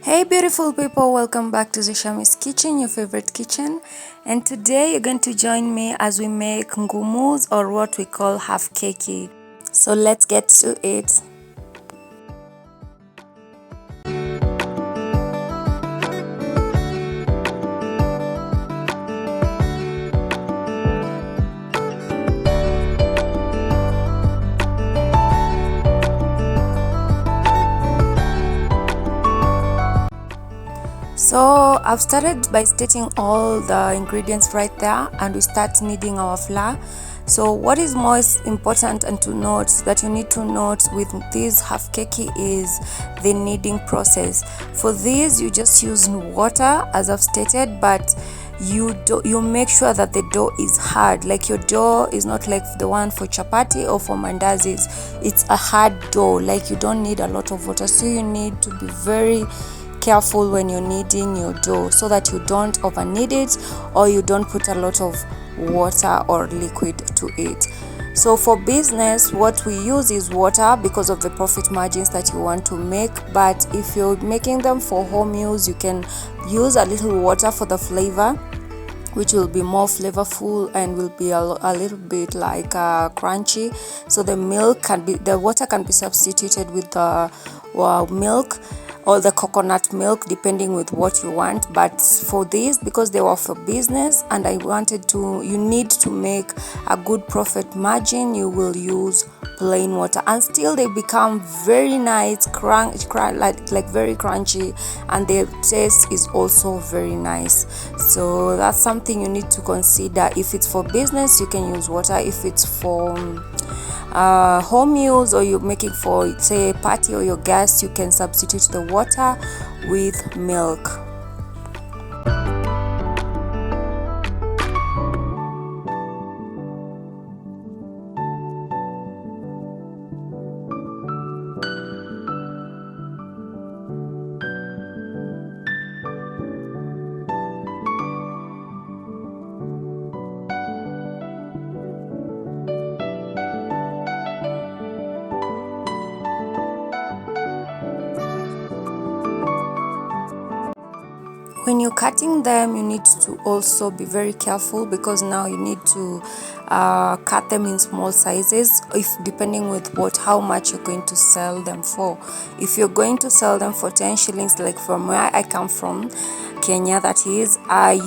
Hey beautiful people, welcome back to Zishami's kitchen, your favorite kitchen. And today you're going to join me as we make ngumus, or what we call half keki. So let's get to it. So I've started by stating all the ingredients right there, and we start kneading our flour. So what is most important and to note that you need to note with this half keki is the kneading process. For this you just use water as I've stated, but you make sure that the dough is hard. Like your dough is not like the one for chapati or for mandazis. It's a hard dough, like you don't need a lot of water, so you need to be very careful when you're kneading your dough so that you don't over knead it or you don't put a lot of water or liquid to it. So for business, what we use is water because of the profit margins that you want to make, but if you're making them for home use, you can use a little water for the flavor, which will be more flavorful and will be a little bit like crunchy. So the water can be substituted with the milk or the coconut milk, depending with what you want. But for this, because they were for business and you need to make a good profit margin, you will use plain water, and still they become very nice, like very crunchy, and their taste is also very nice. So that's something you need to consider. If it's for business, you can use water. If it's for home use, or you're making for, say, a party or your guests, you can substitute the water with milk. When you're cutting them, you need to also be very careful, because now you need to cut them in small sizes, if depending with how much you're going to sell them for. If you're going to sell them for 10 shillings, like from where I come from, Kenya, that is,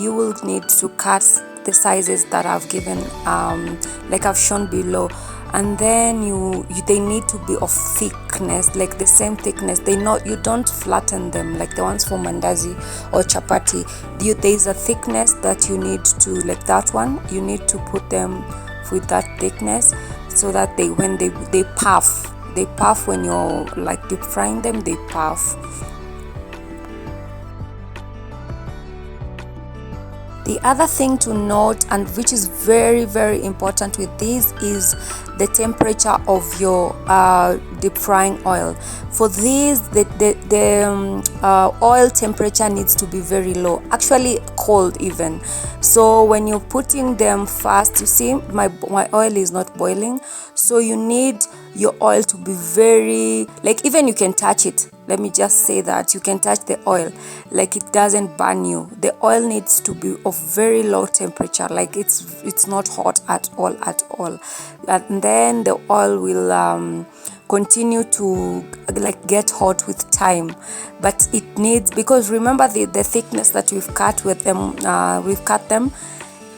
you will need to cut the sizes that I've given, like I've shown below, and then they need to be of thickness, like the same thickness. You don't flatten them like the ones for mandazi or chapati. There's a thickness that you need to, like that one, you need to put them with that thickness, so that when they puff when you're like deep frying them, they puff. The other thing to note, and which is very very important with this, is the temperature of your deep frying oil. For this, the oil temperature needs to be very low, actually cold even. So when you're putting them fast, you see my oil is not boiling, so you need your oil to be very, like, even you can touch it. Let me just say that you can touch the oil, like it doesn't burn you. The oil needs to be of very low temperature, like it's not hot at all, and then the oil will continue to like get hot with time. But it needs, because remember the thickness that we've cut them,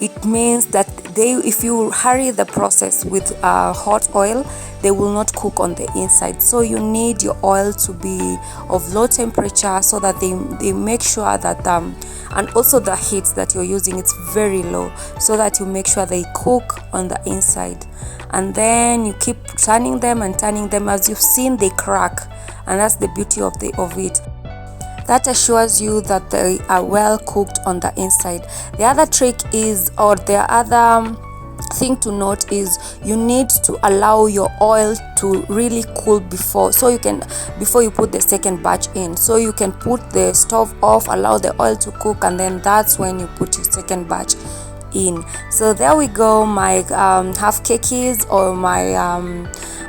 it means that if you hurry the process with hot oil, they will not cook on the inside. So you need your oil to be of low temperature, so that they make sure that and also the heat that you're using, it's very low, so that you make sure they cook on the inside. And then you keep turning them. As you've seen, they crack, and that's the beauty of it. That assures you that they are well cooked on the inside. The other trick is, or the other thing to note is, you need to allow your oil to really cool before you put the second batch in. So you can put the stove off, allow the oil to cook, and then that's when you put your second batch in. So there we go, my half kekis, or my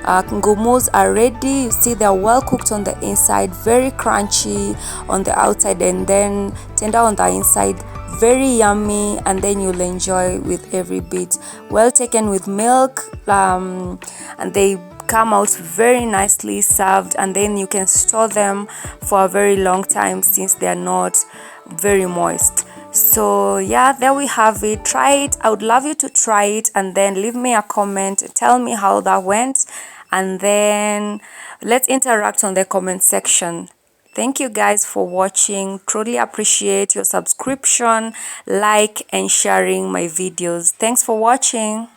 Ngumus are ready. You see, they're well cooked on the inside, very crunchy on the outside, and then tender on the inside, very yummy, and then you'll enjoy with every bit. Well taken with milk, and they come out very nicely served, and then you can store them for a very long time since they are not very moist. So yeah, there we have it. Try it. I would love you to try it and then leave me a comment, tell me how that went, and then let's interact on the comment section. Thank you guys for watching. Truly appreciate your subscription, like, and sharing my videos. Thanks for watching.